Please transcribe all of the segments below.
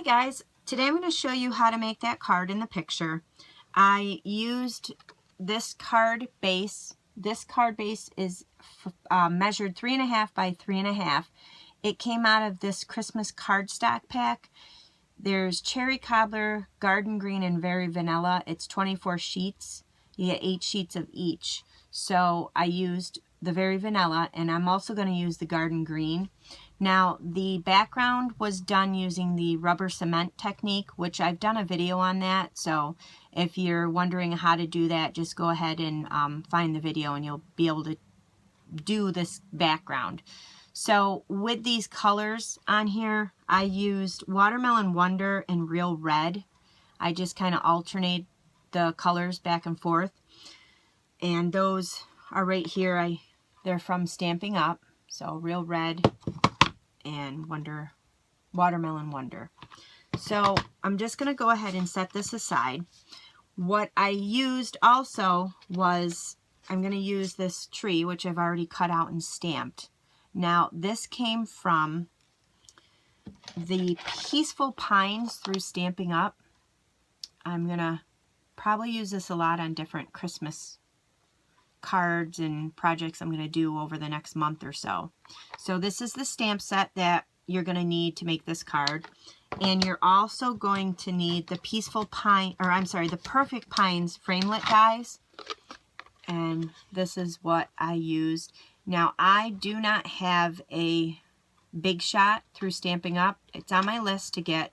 Hi guys, today I'm going to show you how to make that card in the picture. I used this card base. This card base is measured 3.5 by 3.5. It came out of this Christmas cardstock pack. There's cherry cobbler, garden green, and very vanilla. It's 24 sheets. You get 8 sheets of each. So I used the very vanilla, and I'm also going to use the garden green. Now the background was done using the rubber cement technique, which I've done a video on that. So if you're wondering how to do that, just go ahead and find the video and you'll be able to do this background. So with these colors on here, I used Watermelon Wonder and Real Red. I just kind of alternate the colors back and forth. And those are right here. They're from Stampin' Up. So Real Red and Watermelon Wonder. So I'm just going to go ahead and set this aside. What I used also was, I'm going to use this tree, which I've already cut out and stamped. Now this came from the Peaceful Pines through Stampin' Up. I'm going to probably use this a lot on different Christmas cards and projects I'm going to do over the next month or so. So this is the stamp set that you're going to need to make this card. And you're also going to need the the Perfect Pines framelit dies. And this is what I used. Now I do not have a Big Shot through Stampin' Up. It's on my list to get.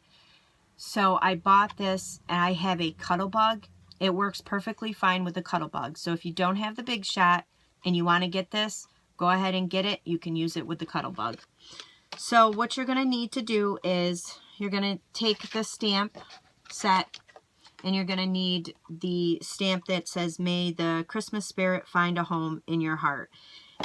So I bought this, and I have a Cuttlebug. It works perfectly fine with the Cuttlebug. So if you don't have the Big Shot and you want to get this, go ahead and get it. You can use it with the Cuttlebug. So what you're going to need to do is you're going to take the stamp set, and you're going to need the stamp that says, "May the Christmas spirit find a home in your heart."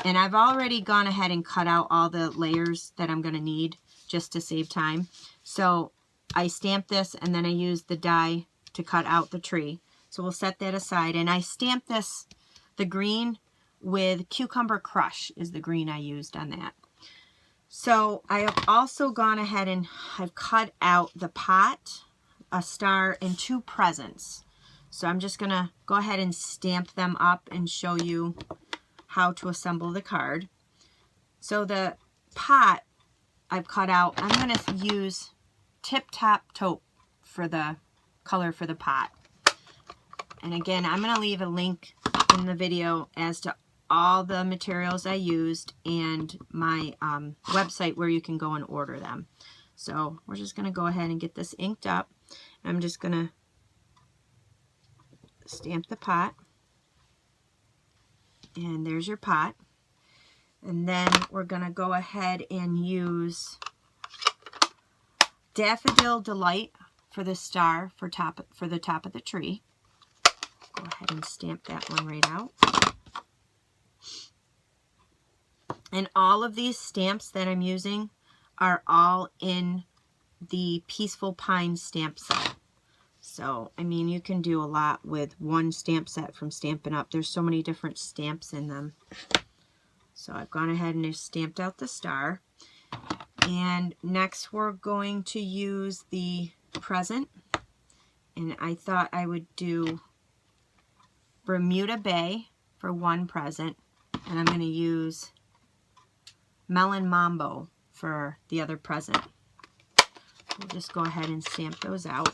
And I've already gone ahead and cut out all the layers that I'm going to need just to save time. So I stamped this, and then I used the die to cut out the tree. So we'll set that aside. And I stamped this, the green, with Cucumber Crush is the green I used on that. So I have also gone ahead and I've cut out the pot, a star, and 2 presents. So I'm just going to go ahead and stamp them up and show you how to assemble the card. So the pot I've cut out, I'm going to use Tip Top Taupe for the color for the pot. And again, I'm going to leave a link in the video as to all the materials I used and my website where you can go and order them. So we're just going to go ahead and get this inked up. I'm just going to stamp the pot. And there's your pot. And then we're going to go ahead and use Daffodil Delight for the star for the top of the tree. Go ahead and stamp that one right out. And all of these stamps that I'm using are all in the Peaceful Pine stamp set. So, I mean, you can do a lot with one stamp set from Stampin' Up. There's so many different stamps in them. So I've gone ahead and just stamped out the star. And next we're going to use the present. And I thought I would do Bermuda Bay for one present. And I'm going to use Melon Mambo for the other present. We'll just go ahead and stamp those out.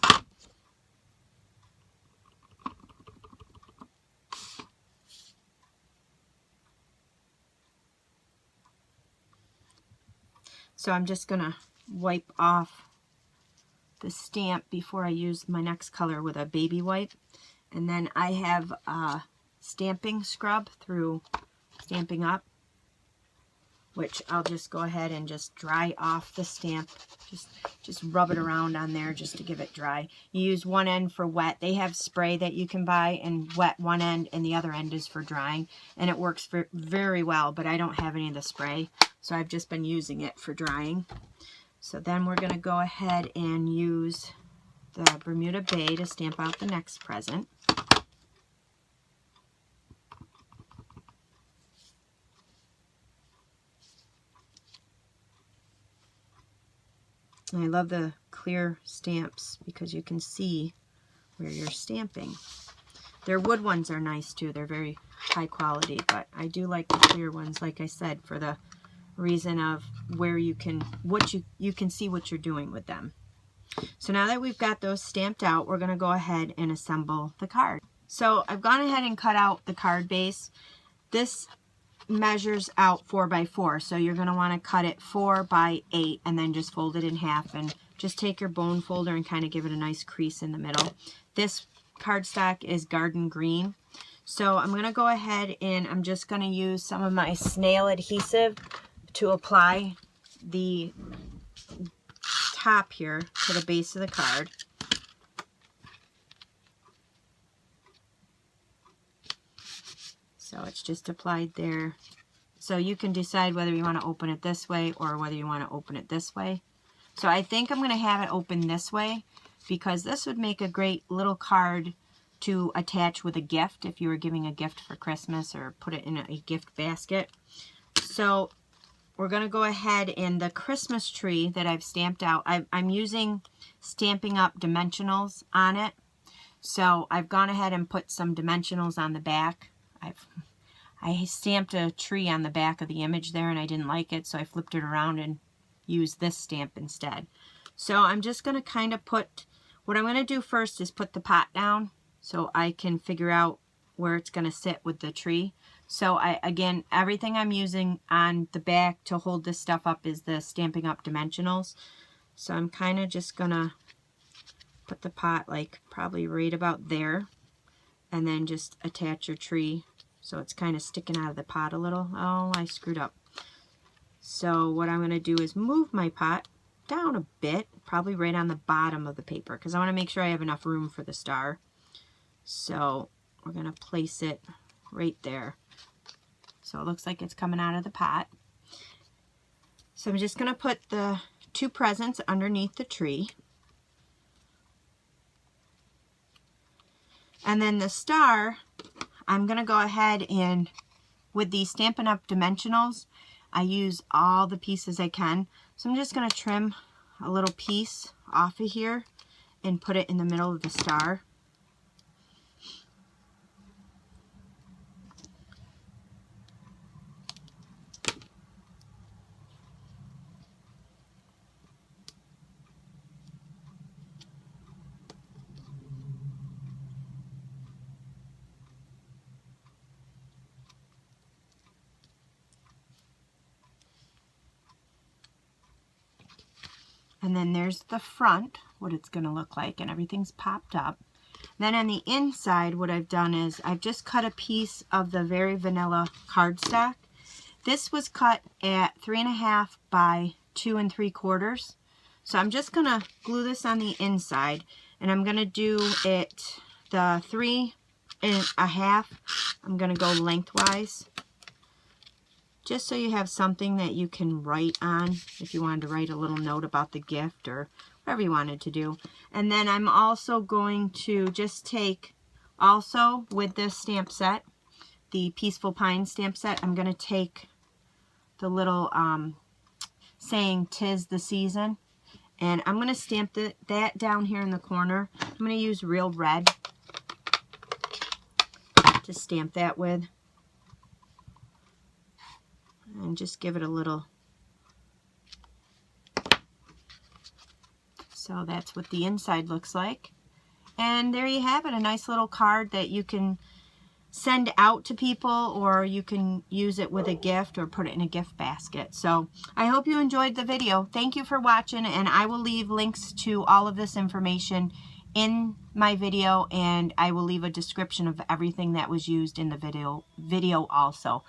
So I'm just going to wipe off the stamp before I use my next color with a baby wipe. And then I have a stamping scrub through Stampin' Up, which I'll just go ahead and just dry off the stamp. Just rub it around on there just to give it dry. You use one end for wet. They have spray that you can buy and wet one end, and the other end is for drying. And it works very well, but I don't have any of the spray, so I've just been using it for drying. So then we're going to go ahead and use the Bermuda Bay to stamp out the next present. I love the clear stamps because you can see where you're stamping. Their wood ones are nice too. They're very high quality, but I do like the clear ones, like I said, for the reason of where you can see what you're doing with them. So now that we've got those stamped out, we're going to go ahead and assemble the card. So I've gone ahead and cut out the card base. This measures out 4 by 4, so you're going to want to cut it 4 by 8 and then just fold it in half, and just take your bone folder and kind of give it a nice crease in the middle. This cardstock is garden green, so I'm going to go ahead and I'm just going to use some of my snail adhesive to apply the top here to the base of the card. So it's just applied there. So you can decide whether you want to open it this way or whether you want to open it this way. So I think I'm going to have it open this way because this would make a great little card to attach with a gift if you were giving a gift for Christmas or put it in a gift basket. So we're going to go ahead, and the Christmas tree that I've stamped out, I'm using Stampin' Up dimensionals on it. So I've gone ahead and put some dimensionals on the back. I stamped a tree on the back of the image there and I didn't like it, so I flipped it around and used this stamp instead. So I'm just going to kind of what I'm going to do first is put the pot down so I can figure out where it's going to sit with the tree. So again, everything I'm using on the back to hold this stuff up is the Stampin' Up dimensionals. So I'm kind of just going to put the pot like probably right about there, and then just attach your tree so it's kind of sticking out of the pot a little. Oh, I screwed up. So what I'm going to do is move my pot down a bit, probably right on the bottom of the paper, because I want to make sure I have enough room for the star. So we're going to place it right there. So it looks like it's coming out of the pot. So I'm just going to put the 2 presents underneath the tree. And then the star, I'm going to go ahead and, with the Stampin' Up dimensionals, I use all the pieces I can. So I'm just going to trim a little piece off of here and put it in the middle of the star. And then there's the front, what it's going to look like, and everything's popped up. Then on the inside, what I've done is I've just cut a piece of the Very Vanilla cardstock. This was cut at 3.5 by 2 3/4. So I'm just going to glue this on the inside, and I'm going to do it the 3.5. I'm going to go lengthwise, just so you have something that you can write on if you wanted to write a little note about the gift or whatever you wanted to do. And then I'm also going to just take, also with this stamp set, the Peaceful Pine stamp set, I'm going to take the little saying "'Tis the Season," and I'm going to stamp that down here in the corner. I'm going to use Real Red to stamp that with. And just give it a little. So that's what the inside looks like. And there you have it, a nice little card that you can send out to people, or you can use it with a gift or put it in a gift basket. So I hope you enjoyed the video. Thank you for watching, and I will leave links to all of this information in my video, and I will leave a description of everything that was used in the video also.